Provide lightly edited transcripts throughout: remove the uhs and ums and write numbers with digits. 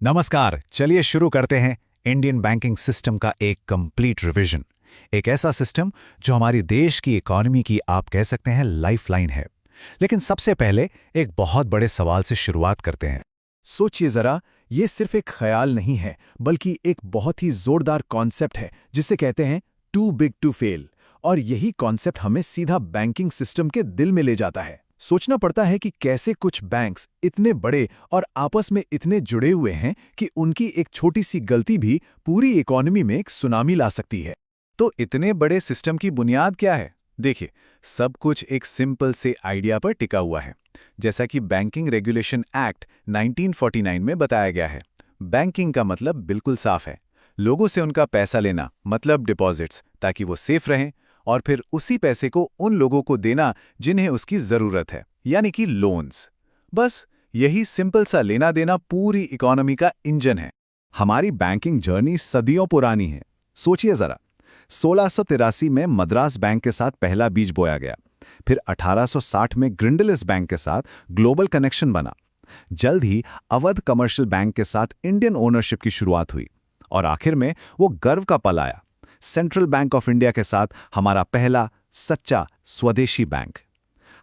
नमस्कार, चलिए शुरू करते हैं इंडियन बैंकिंग सिस्टम का एक कंप्लीट रिवीजन। एक ऐसा सिस्टम जो हमारी देश की इकोनॉमी की आप कह सकते हैं लाइफलाइन है। लेकिन सबसे पहले एक बहुत बड़े सवाल से शुरुआत करते हैं। सोचिए जरा, ये सिर्फ एक ख्याल नहीं है बल्कि एक बहुत ही जोरदार कॉन्सेप्ट है जिसे कहते हैं टू बिग टू फेल। और यही कॉन्सेप्ट हमें सीधा बैंकिंग सिस्टम के दिल में ले जाता है। सोचना पड़ता है कि कैसे कुछ बैंक्स इतने बड़े और आपस में इतने जुड़े हुए हैं कि उनकी एक छोटी सी गलती भी पूरी इकोनॉमी में एक सुनामी ला सकती है। तो इतने बड़े सिस्टम की बुनियाद क्या है? देखिए, सब कुछ एक सिंपल से आइडिया पर टिका हुआ है। जैसा कि बैंकिंग रेगुलेशन एक्ट 1949 में बताया गया है। बैंकिंग का मतलब बिल्कुल साफ है। लोगों से उनका पैसा लेना, मतलब डिपॉजिट्स, ताकि वो सेफ रहें, और फिर उसी पैसे को उन लोगों को देना जिन्हें उसकी जरूरत है, यानी कि लोन्स। बस यही सिंपल सा लेना देना पूरी इकोनॉमी का इंजन है। हमारी बैंकिंग जर्नी सदियों पुरानी है। सोचिए जरा, 1683 में मद्रास बैंक के साथ पहला बीज बोया गया। फिर 1860 में ग्रिंडलिस बैंक के साथ ग्लोबल कनेक्शन बना। जल्द ही अवध कमर्शियल बैंक के साथ इंडियन ओनरशिप की शुरुआत हुई। और आखिर में वो गर्व का पल आया, सेंट्रल बैंक ऑफ इंडिया के साथ हमारा पहला सच्चा स्वदेशी बैंक।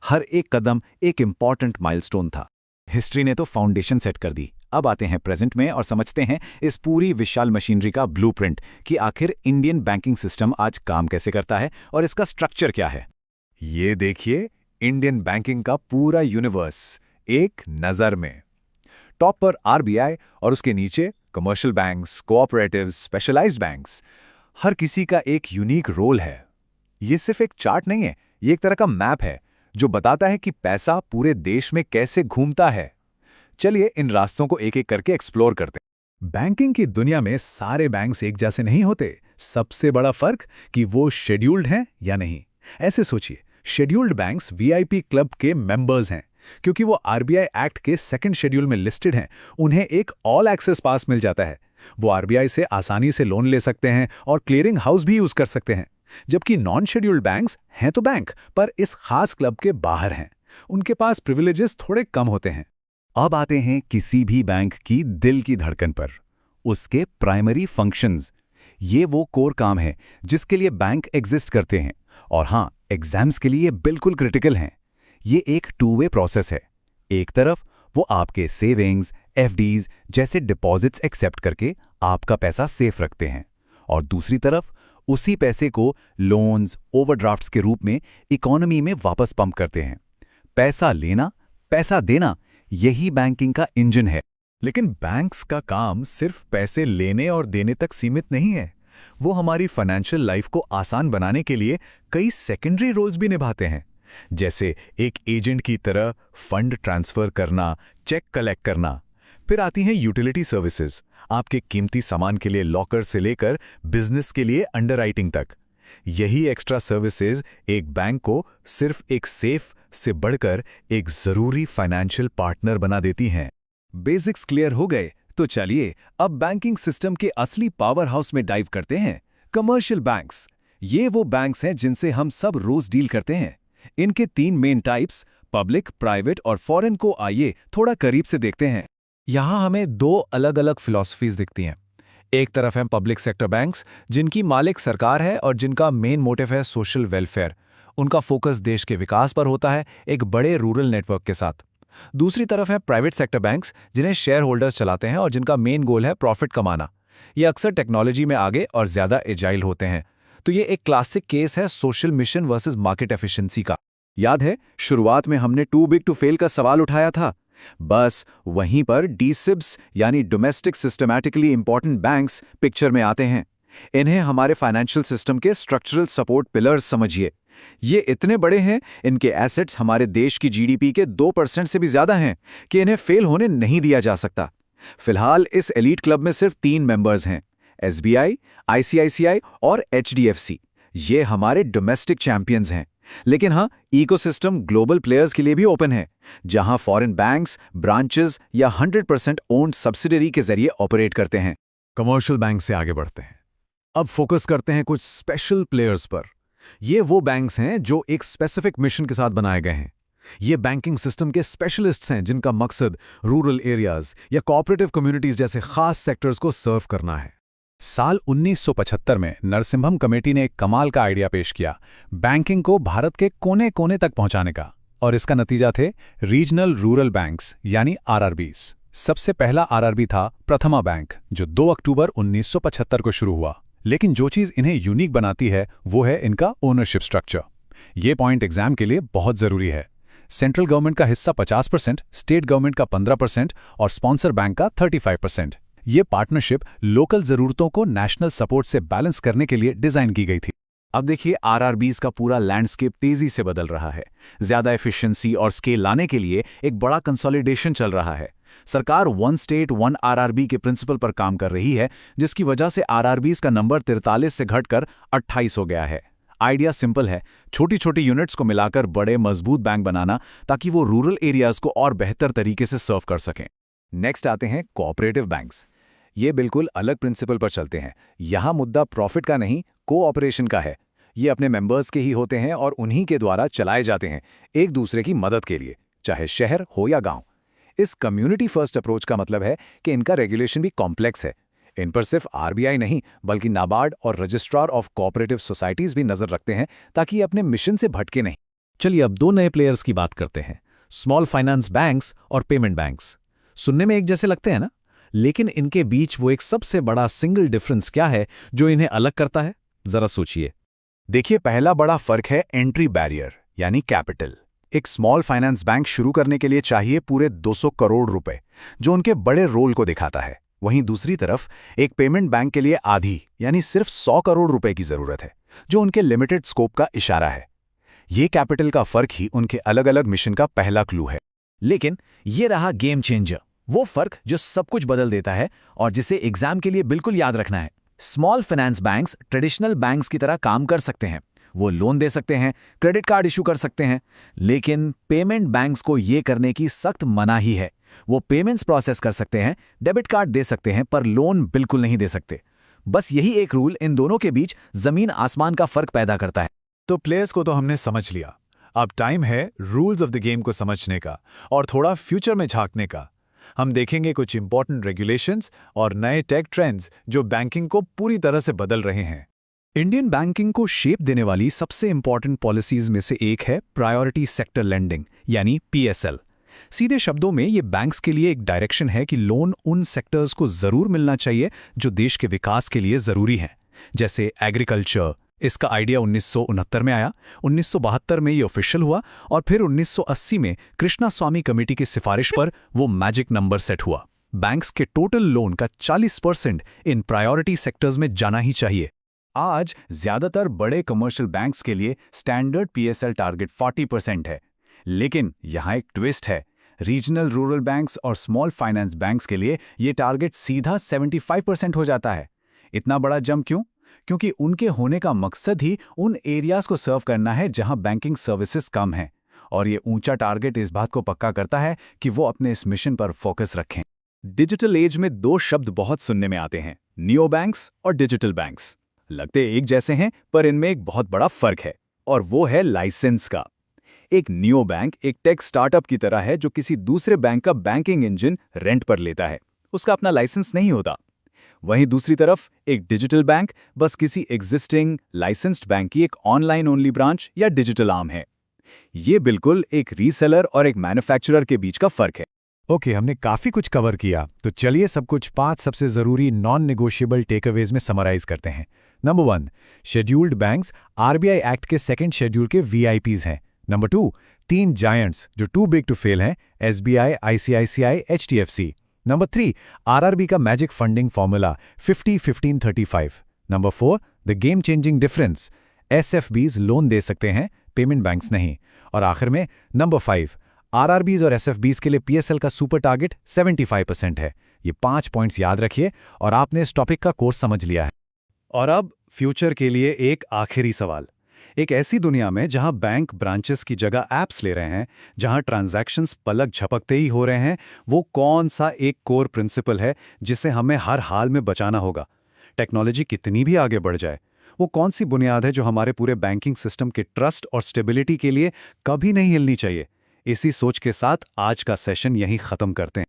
हर एक कदम एक इंपॉर्टेंट माइलस्टोन था। हिस्ट्री ने तो फाउंडेशन सेट कर दी। अब आते हैं प्रेजेंट में और समझते हैं इस पूरी विशाल मशीनरी का ब्लूप्रिंट कि आखिर इंडियन बैंकिंग सिस्टम आज काम कैसे करता है और इसका स्ट्रक्चर क्या है। ये देखिए, इंडियन बैंकिंग का पूरा यूनिवर्स एक नज़र में। टॉप पर आरबीआई और उसके नीचे commercial banks, cooperatives, specialised banks. हर किसी का एक यूनिक रोल है। ये सिर्फ एक चार्ट नहीं है, ये एक तरह का मैप है जो बताता है कि पैसा पूरे देश में कैसे घूमता है। चलिए इन रास्तों को एक एक करके एक्सप्लोर करते हैं। बैंकिंग की दुनिया में सारे बैंक्स एक जैसे नहीं होते। सबसे बड़ा फर्क कि वो शेड्यूल्ड हैं या नहीं। ऐसे सोचिए, शेड्यूल्ड बैंक्स वीआईपी क्लब के मेंबर्स हैं। क्योंकि वो आरबीआई एक्ट के सेकंड शेड्यूल में लिस्टेड हैं, उन्हें एक ऑल एक्सेस पास मिल जाता है। वो आरबीआई से आसानी से लोन ले सकते हैं और क्लियरिंग हाउस भी यूज कर सकते हैं। जबकि नॉन शेड्यूल्ड बैंक्स हैं तो बैंक, पर इस खास क्लब के बाहर हैं। उनके पास प्रिविलेजेस थोड़े कम होते हैं। अब आते हैं किसी भी बैंक की दिल की धड़कन पर, उसके प्राइमरी फंक्शंस। ये वो कोर काम है जिसके लिए बैंक एग्जिस्ट करते हैं। और हाँ, एग्जाम्स के लिए बिल्कुल क्रिटिकल हैं। ये एक टू वे प्रोसेस है। एक तरफ वो आपके सेविंग्स, एफडीज जैसे डिपॉजिट्स एक्सेप्ट करके आपका पैसा सेफ रखते हैं, और दूसरी तरफ उसी पैसे को लोन्स, ओवरड्राफ्ट्स के रूप में इकोनॉमी में वापस पंप करते हैं। पैसा लेना, पैसा देना, यही बैंकिंग का इंजन है। लेकिन बैंक्स का काम सिर्फ पैसे लेने और देने तक सीमित नहीं है। वो हमारी फाइनेंशियल लाइफ को आसान बनाने के लिए कई सेकेंडरी रोल्स भी निभाते हैं। जैसे एक एजेंट की तरह फंड ट्रांसफर करना, चेक कलेक्ट करना। फिर आती हैं यूटिलिटी सर्विसेज, आपके कीमती सामान के लिए लॉकर से लेकर बिजनेस के लिए अंडरराइटिंग तक। यही एक्स्ट्रा सर्विसेज एक बैंक को सिर्फ एक सेफ से बढ़कर एक जरूरी फाइनेंशियल पार्टनर बना देती हैं। बेसिक्स क्लियर हो गए तो चलिए अब बैंकिंग सिस्टम के असली पावर हाउस में डाइव करते हैं, कमर्शियल बैंक्स। ये वो बैंक्स हैं जिनसे हम सब रोज डील करते हैं। इनके तीन मेन टाइप्स, पब्लिक, प्राइवेट और फॉरेन, को आइए थोड़ा करीब से देखते हैं। यहाँ हमें दो अलग अलग फिलॉसफीज दिखती हैं। एक तरफ हैं पब्लिक सेक्टर बैंक्स, जिनकी मालिक सरकार है और जिनका मेन मोटिव है सोशल वेलफेयर। उनका फोकस देश के विकास पर होता है, एक बड़े रूरल नेटवर्क के साथ। दूसरी तरफ है प्राइवेट सेक्टर बैंक्स, जिन्हें शेयर होल्डर्स चलाते हैं और जिनका मेन गोल है प्रॉफिट कमाना। ये अक्सर टेक्नोलॉजी में आगे और ज्यादा एजाइल होते हैं। तो ये एक क्लासिक केस है social mission versus market efficiency का। याद है, शुरुआत में हमने टू बिग टू फेल का सवाल उठाया था। बस वहीं पर डीसिब्स यानी domestic systematically important banks picture में आते हैं। इन्हें हमारे फाइनेंशियल सिस्टम के स्ट्रक्चरल सपोर्ट पिलर्स समझिए। ये इतने बड़े हैं, इनके एसेट्स हमारे देश की जीडीपी के 2% से भी ज्यादा हैं कि इन्हें फेल होने नहीं दिया जा सकता। फिलहाल इस एलीट क्लब में सिर्फ 3 मेंबर्स हैं, एसबीआई, आईसीआईसीआई और एचडीएफसी। ये हमारे डोमेस्टिक चैंपियंस हैं। लेकिन हाँ, इकोसिस्टम ग्लोबल प्लेयर्स के लिए भी ओपन है, जहां फॉरेन बैंक्स, ब्रांचेस या 100% ओन्ड सब्सिडरी के जरिए ऑपरेट करते हैं। कमर्शियल बैंक से आगे बढ़ते हैं। अब फोकस करते हैं कुछ स्पेशल प्लेयर्स पर। ये वो बैंक्स हैं जो एक स्पेसिफिक मिशन के साथ बनाए गए हैं। ये बैंकिंग सिस्टम के स्पेशलिस्ट्स हैं जिनका मकसद रूरल एरियाज या कोऑपरेटिव कम्युनिटीज जैसे खास सेक्टर्स को सर्व करना है। साल 1975 में नरसिम्हम कमेटी ने एक कमाल का आइडिया पेश किया, बैंकिंग को भारत के कोने कोने तक पहुंचाने का, और इसका नतीजा थे रीजनल रूरल बैंक्स यानी आरआरबीज। सबसे पहला आरआरबी था प्रथमा बैंक, जो 2 अक्टूबर 1975 को शुरू हुआ। लेकिन जो चीज़ इन्हें यूनिक बनाती है वो है इनका ओनरशिप स्ट्रक्चर। ये पॉइंट एग्जाम के लिए बहुत ज़रूरी है। सेंट्रल गवर्नमेंट का हिस्सा 50%, स्टेट गवर्नमेंट का 15% और स्पॉन्सर बैंक का 35%। ये पार्टनरशिप लोकल ज़रूरतों को नेशनल सपोर्ट से बैलेंस करने के लिए डिज़ाइन की गई थी। अब देखिए आरआरबीज का पूरा लैंडस्केप तेजी से बदल रहा है। ज्यादा एफिशिएंसी और स्केल लाने के लिए एक बड़ा कंसोलिडेशन चल रहा है। सरकार वन स्टेट वन आरआरबी के प्रिंसिपल पर काम कर रही है, जिसकी वजह से आरआरबीज का नंबर 43 से घटकर 28 हो गया है। आइडिया सिंपल है, छोटी छोटी यूनिट्स को मिलाकर बड़े मजबूत बैंक बनाना, ताकि वो रूरल एरियाज को और बेहतर तरीके से सर्व कर सकें। नेक्स्ट आते हैं कोऑपरेटिव बैंक्स। ये बिल्कुल अलग प्रिंसिपल पर चलते हैं। यहाँ मुद्दा प्रॉफिट का नहीं, कोऑपरेशन का है। ये अपने मेंबर्स के ही होते हैं और उन्हीं के द्वारा चलाए जाते हैं, एक दूसरे की मदद के लिए, चाहे शहर हो या गांव। इस कम्युनिटी फर्स्ट अप्रोच का मतलब है कि इनका रेगुलेशन भी कॉम्प्लेक्स है। इन पर सिर्फ आरबीआई नहीं बल्कि नाबार्ड और रजिस्ट्रार ऑफ कोऑपरेटिव सोसाइटीज भी नजर रखते हैं, ताकि ये अपने मिशन से भटके नहीं। चलिए अब 2 नए प्लेयर्स की बात करते हैं, स्मॉल फाइनेंस बैंक्स और पेमेंट बैंक्स। सुनने में एक जैसे लगते हैं ना, लेकिन इनके बीच वो एक सबसे बड़ा सिंगल डिफरेंस क्या है जो इन्हें अलग करता है? जरा सोचिए। देखिए, पहला बड़ा फर्क है एंट्री बैरियर यानी कैपिटल। एक स्मॉल फाइनेंस बैंक शुरू करने के लिए चाहिए पूरे 200 करोड़ रुपए, जो उनके बड़े रोल को दिखाता है। वहीं दूसरी तरफ एक पेमेंट बैंक के लिए आधी यानी सिर्फ 100 करोड़ रुपए की जरूरत है, जो उनके लिमिटेड स्कोप का इशारा है। ये कैपिटल का फर्क ही उनके अलग अलग मिशन का पहला क्लू है। लेकिन ये रहा गेम चेंजर, वो फर्क जो सब कुछ बदल देता है और जिसे एग्जाम के लिए बिल्कुल याद रखना है। Small finance banks traditional banks की तरह काम कर सकते हैं। वो लोन दे सकते हैं, क्रेडिट कार्ड इशू कर सकते हैं, लेकिन पेमेंट बैंक्स को ये करने की सख्त मनाही है। वो पेमेंट्स प्रोसेस कर सकते हैं, डेबिट कार्ड दे सकते हैं, पर लोन बिल्कुल नहीं दे सकते। बस यही एक रूल इन दोनों के बीच जमीन आसमान का फर्क पैदा करता है। तो प्लेयर्स को तो हमने समझ लिया, अब टाइम है रूल्स ऑफ द गेम को समझने का और थोड़ा फ्यूचर में झांकने का। हम देखेंगे कुछ इंपॉर्टेंट रेगुलेशंस और नए टेक ट्रेंड्स जो बैंकिंग को पूरी तरह से बदल रहे हैं। इंडियन बैंकिंग को शेप देने वाली सबसे इंपॉर्टेंट पॉलिसीज में से एक है प्रायोरिटी सेक्टर लेंडिंग यानी पीएसएल। सीधे शब्दों में ये बैंक्स के लिए एक डायरेक्शन है कि लोन उन सेक्टर्स को जरूर मिलना चाहिए जो देश के विकास के लिए जरूरी हैं, जैसे एग्रीकल्चर। इसका आइडिया 1969 में आया, 1972 में ये ऑफिशियल हुआ और फिर 1980 में कृष्णास्वामी कमेटी की सिफारिश पर वो मैजिक नंबर सेट हुआ। बैंक्स के टोटल लोन का 40% इन प्रायोरिटी सेक्टर्स में जाना ही चाहिए। आज ज्यादातर बड़े कमर्शियल बैंक्स के लिए स्टैंडर्ड पीएसएल टारगेट 40% है, लेकिन यहाँ एक ट्विस्ट है। रीजनल रूरल बैंक्स और स्मॉल फाइनेंस बैंक्स के लिए ये टारगेट सीधा 75% हो जाता है। इतना बड़ा जंप क्यों? क्योंकि उनके होने का मकसद ही उन एरियाज को सर्व करना है जहां बैंकिंग सर्विसेज कम हैं, और ये ऊंचा टारगेट इस बात को पक्का करता है कि वो अपने इस मिशन पर फोकस रखें। डिजिटल एज में 2 शब्द बहुत सुनने में आते हैं, नियो बैंक्स और डिजिटल बैंक्स। लगते एक जैसे हैं, पर इनमें एक बहुत बड़ा फर्क है, और वो है लाइसेंस का। एक नियो बैंक एक टेक स्टार्टअप की तरह है जो किसी दूसरे बैंक का बैंकिंग इंजन रेंट पर लेता है, उसका अपना लाइसेंस नहीं होता। वहीं दूसरी तरफ एक डिजिटल बैंक बस किसी एग्जिस्टिंग लाइसेंस्ड बैंक की एक ऑनलाइन ओनली ब्रांच या डिजिटल आर्म है। ये बिल्कुल एक रीसेलर और एक मैन्युफैक्चरर के बीच का फर्क है। ओके, हमने काफी कुछ कवर किया, तो चलिए सब कुछ 5 सबसे जरूरी नॉन नेगोशिएबल टेकअवेज में समराइज करते हैं। Number 1, scheduled banks RBI act के 2nd शेड्यूल के वीआईपीज हैं। नंबर 2, 3 जायंट्स जो टू बिग टू फेल हैं, SBI, ICICI, HDFC. Number 3, RRB का magic funding formula 50-15-35। Number 4, the game changing difference, SFBs loan दे सकते हैं, पेमेंट बैंक्स नहीं। और आखिर में नंबर 5, आरआरबीज और एसएफबीज के लिए पीएसएल का सुपर टारगेट 75% है। ये 5 पॉइंट्स याद रखिए और आपने इस टॉपिक का कोर्स समझ लिया है। और अब फ्यूचर के लिए एक आखिरी सवाल। एक ऐसी दुनिया में जहां बैंक ब्रांचेस की जगह ऐप्स ले रहे हैं, जहां ट्रांजैक्शंस पलक झपकते ही हो रहे हैं, वो कौन सा एक कोर प्रिंसिपल है जिसे हमें हर हाल में बचाना होगा? टेक्नोलॉजी कितनी भी आगे बढ़ जाए, वो कौन सी बुनियाद है जो हमारे पूरे बैंकिंग सिस्टम के ट्रस्ट और स्टेबिलिटी के लिए कभी नहीं हिलनी चाहिए? इसी सोच के साथ आज का सेशन यहीं खत्म करते हैं।